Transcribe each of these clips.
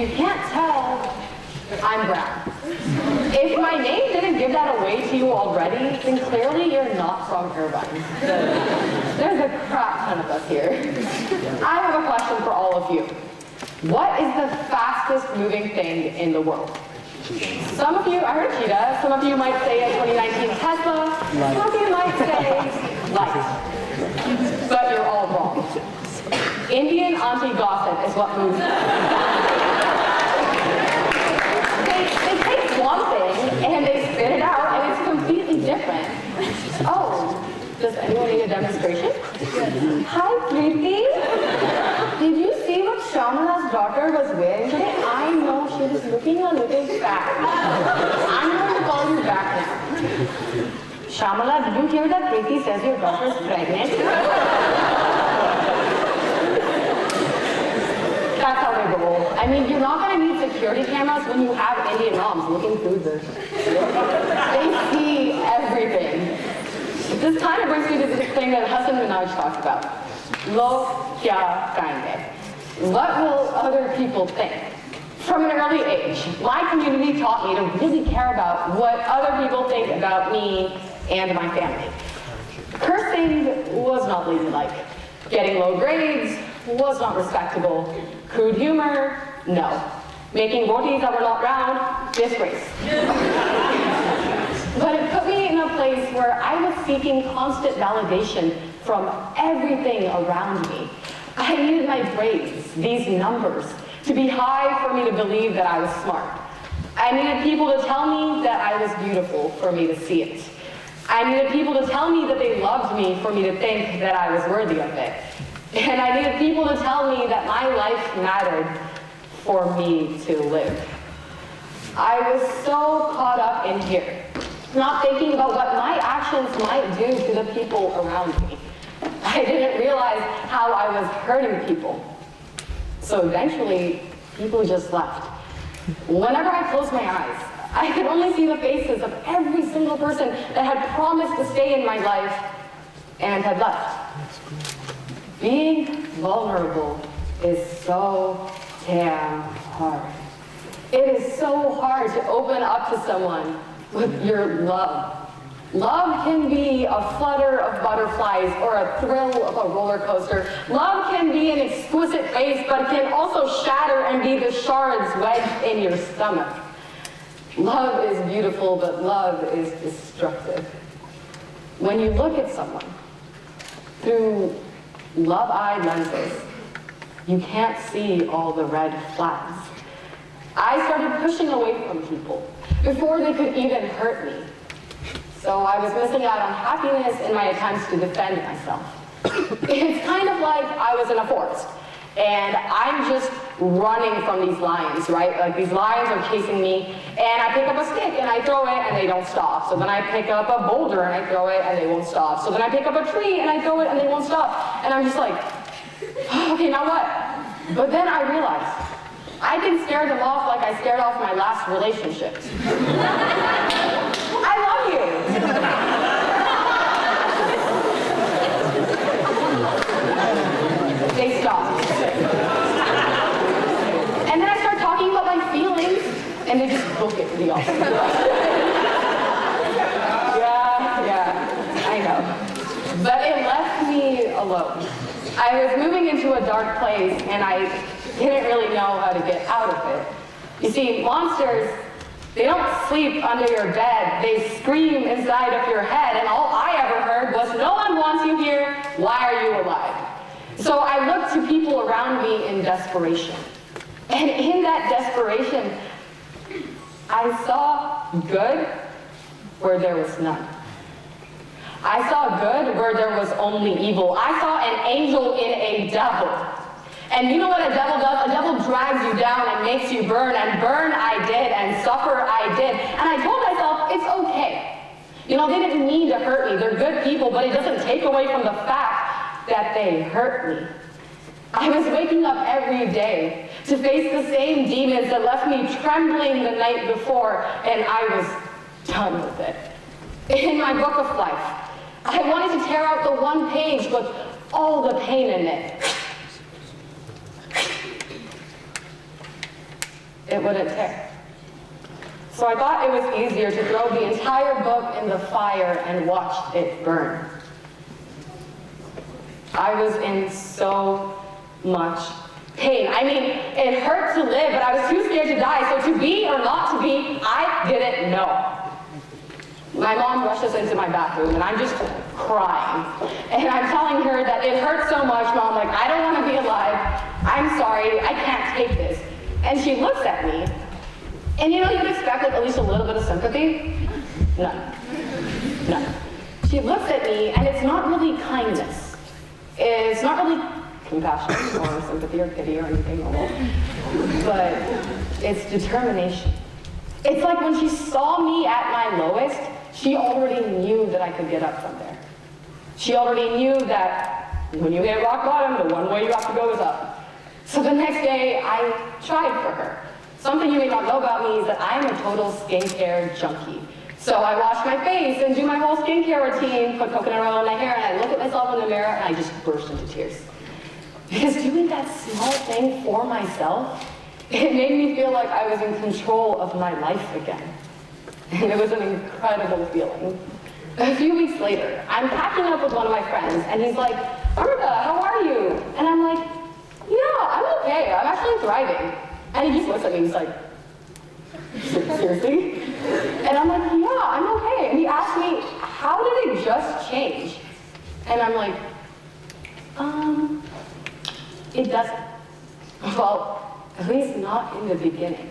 you can't tell, I'm brown. If my name didn't give that away to you already, then clearly you're not from Irvine. There's a crap ton of us here. I have a question for all of you. What is the fastest moving thing in the world? Some of you, I heard cheetah, some of you might say a 2019 Tesla, some of you might say light. But you're all wrong. Indian auntie gossip is what moves. They take one thing and they spit it out and it's completely different. Oh, does anyone need a demonstration? Hi, Preeti. Did you see what Shamala's daughter was wearing today? I know she was looking a little fat. I'm going to call you back now. Shamala, did you hear that Preeti says your daughter's pregnant? That's how they roll. I mean, you're not going to need security cameras when you have Indian moms looking through this. They see everything. This kind of brings me to the thing that Hassan Minhaj talked about. Log kya kahenge? What will other people think? From an early age, my community taught me to really care about what other people think about me and my family. Cursing was not ladylike. Getting low grades was not respectable. Crude humor, no. Making rotis that were not round, disgrace. But it put me in a place where I was seeking constant validation from everything around me. I needed my grades, these numbers, to be high for me to believe that I was smart. I needed people to tell me that I was beautiful for me to see it. I needed people to tell me that they loved me for me to think that I was worthy of it. And I needed people to tell me that my life mattered for me to live. I was so caught up in here, not thinking about what my actions might do to the people around me. I didn't realize how I was hurting people. So eventually, people just left. Whenever I closed my eyes, I could only see the faces of every single person that had promised to stay in my life and had left. Being vulnerable is so damn hard. It is so hard to open up to someone with your love. Love can be a flutter of butterflies or a thrill of a roller coaster. Love can be an exquisite face, but it can also shatter and be the shards wedged in your stomach. Love is beautiful, but love is destructive. When you look at someone through love-eyed lenses, you can't see all the red flags. I started pushing away from people before they could even hurt me. So I was missing out on happiness in my attempts to defend myself. It's kind of like I was in a forest, and I'm just running from these lions, right? Like these lions are chasing me, and I pick up a stick and I throw it and they don't stop. So then I pick up a boulder and I throw it and they won't stop. So then I pick up a tree and I throw it and they won't stop. And I'm just like, okay, now what? But then I realized, I can scare them off like I scared off my last relationship. I love you. They stopped. And then I start talking about my feelings, and they just book it to the office. Yeah, I know. But it left me alone. I was moving into a dark place, and I didn't really know how to get out of it. You see, monsters, they don't sleep under your bed. They scream inside of your head, and all I ever heard was, no one wants you here, why are you alive? So I looked to people around me in desperation. And in that desperation, I saw good where there was none. I saw good where there was only evil. I saw an angel in a devil. And you know what a devil does? A devil drags you down and makes you burn, and burn I did, and suffer I did. And I told myself, it's okay. You know, they didn't mean to hurt me. They're good people, but it doesn't take away from the fact that they hurt me. I was waking up every day to face the same demons that left me trembling the night before, and I was done with it. In my book of life, I wanted to tear out the one page with all the pain in it. it wouldn't tear. So I thought it was easier to throw the entire book in the fire and watch it burn. I was in so much pain. I mean, it hurt to live, but I was too scared to die, so to be or not to be, I didn't know. My mom rushes into my bathroom, and I'm just crying. And I'm telling her that it hurts so much, Mom, like, I don't want to be alive. I'm sorry, I can't take this. And she looks at me, and you know, you'd expect like at least a little bit of sympathy. None. None. She looks at me, and it's not really kindness. It's not really compassion or sympathy or pity or anything normal, but it's determination. It's like when she saw me at my lowest, she already knew that I could get up from there. She already knew that when you hit rock bottom, the one way you have to go is up. So the next day, I tried for her. Something you may not know about me is that I'm a total skincare junkie. So I wash my face and do my whole skincare routine, put coconut oil in my hair, and I look at myself in the mirror and I just burst into tears. Because doing that small thing for myself, it made me feel like I was in control of my life again. And it was an incredible feeling. A few weeks later, I'm packing up with one of my friends, and he's like, Amirta, how are you? And I'm like, yeah, I'm okay, I'm actually thriving. And he just looks at me and he's like, seriously? And I'm like, yeah, I'm okay. And he asked me, how did it just change? And I'm like, it doesn't. Well, at least not in the beginning.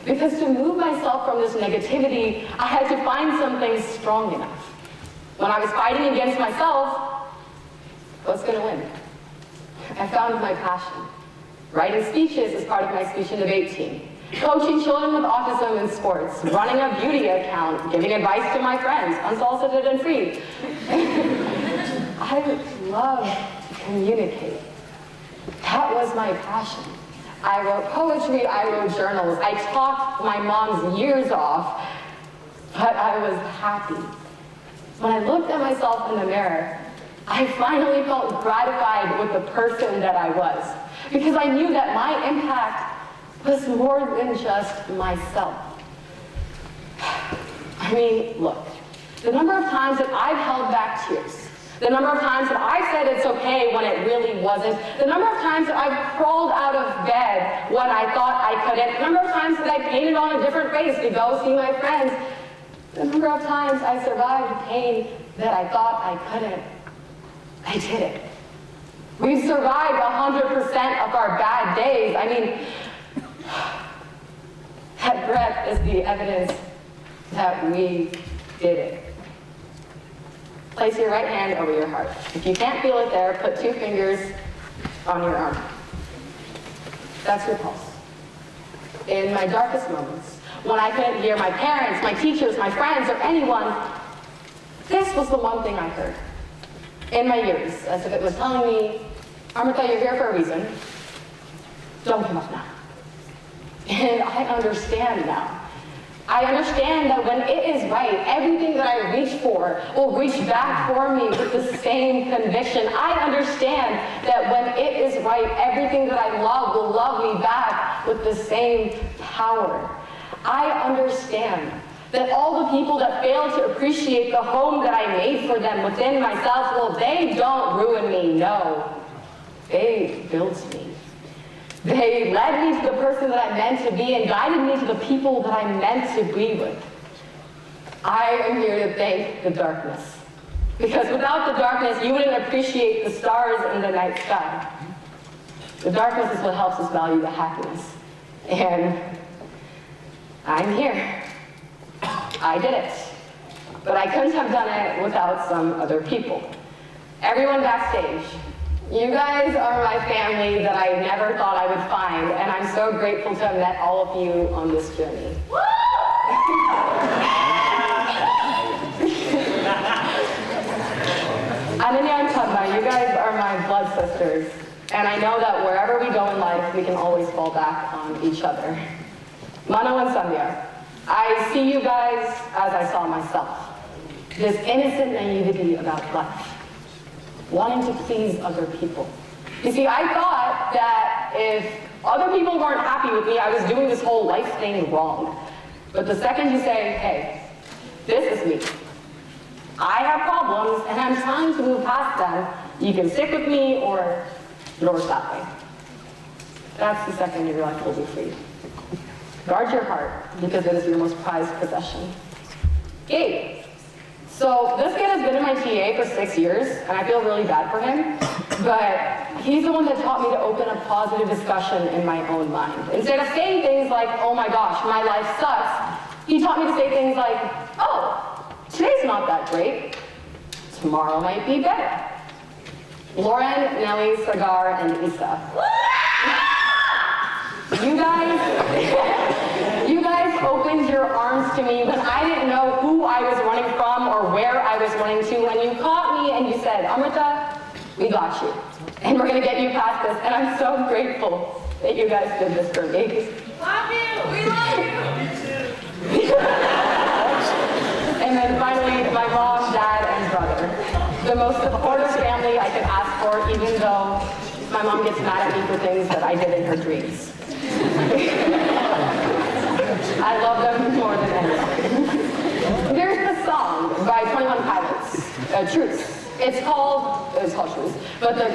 Because to move myself from this negativity, I had to find something strong enough. When I was fighting against myself, what's going to win? I found my passion. Writing speeches as part of my speech and debate team. Coaching children with autism in sports. Running a beauty account. Giving advice to my friends, unsolicited and free. I love to communicate. That was my passion. I wrote poetry, I wrote journals, I talked my mom's years off, but I was happy. When I looked at myself in the mirror, I finally felt gratified with the person that I was, because I knew that my impact was more than just myself. I mean, look, the number of times that I've held back tears, the number of times that I said it's okay when it really wasn't, the number of times that I've crawled out of bed when I thought I couldn't, the number of times that I painted on a different face to go see my friends, the number of times I survived pain that I thought I couldn't, I did it. We've survived 100% of our bad days. I mean, that breath is the evidence that we did it. Place your right hand over your heart. If you can't feel it there, put 2 fingers on your arm. That's your pulse. In my darkest moments, when I couldn't hear my parents, my teachers, my friends, or anyone, this was the one thing I heard. In my ears, as if it was telling me, Amirta, you're here for a reason. Don't give up now. And I understand now. I understand that when it is right, everything that I reach for will reach back for me with the same conviction. I understand that when it is right, everything that I love will love me back with the same power. I understand that all the people that fail to appreciate the home that I made for them within myself, well, they don't ruin me, no. They built me. They led me to the person that I'm meant to be and guided me to the people that I'm meant to be with. I am here to thank the darkness. Because without the darkness, you wouldn't appreciate the stars in the night sky. The darkness is what helps us value the happiness. And I'm here. I did it. But I couldn't have done it without some other people. Everyone backstage. You guys are my family that I never thought I would find, and I'm so grateful to have met all of you on this journey. Ananya and Padma, you guys are my blood sisters, and I know that wherever we go in life, we can always fall back on each other. Mano and Sandhya, I see you guys as I saw myself. This innocent naivety about life. Wanting to please other people. You see, I thought that if Other people weren't happy with me. I was doing this whole life thing wrong. But the second you say, hey, this is me. I have problems, and I'm trying to move past them. You can stick with me or yours that way. That's the second your life will be free. Guard your heart, because it is your most prized possession. Gabe. So this kid has been in my TA for 6 years, and I feel really bad for him, but he's the one that taught me to open a positive discussion in my own mind. Instead of saying things like, oh my gosh, my life sucks, he taught me to say things like, oh, today's not that great. Tomorrow might be better. Lauren, Nellie, Sagar, and Isa. You guys opened your arms to me when I didn't know who I was running from or where I was running to, and you caught me and you said, Amirta, we got you. And we're gonna get you past this. And I'm so grateful that you guys did this for me. Love you, we love you. Me too. And then finally, my mom, dad, and brother. The most supportive family I could ask for, even though my mom gets mad at me for things that I did in her dreams. I love them more than anything. There's this song by 21 Pilots, Truth. It's called Truth. But the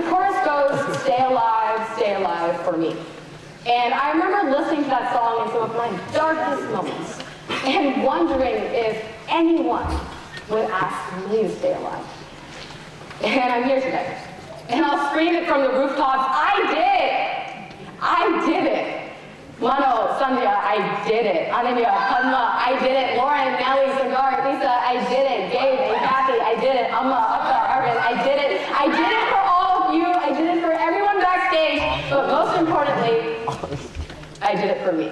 chorus goes, stay alive for me. And I remember listening to that song in some of my darkest moments and wondering if anyone would ask me to stay alive. And I'm here today. And I'll scream it from the rooftops, I did it. Mano, Sandhya, I did it. Ananya, Padma, I did it. Lauren, Nellie, Sagar, Lisa, I did it. Gabe and Kathy, I did it. Amma, Akka, Arvind, I did it. I did it for all of you. I did it for everyone backstage. But most importantly, I did it for me.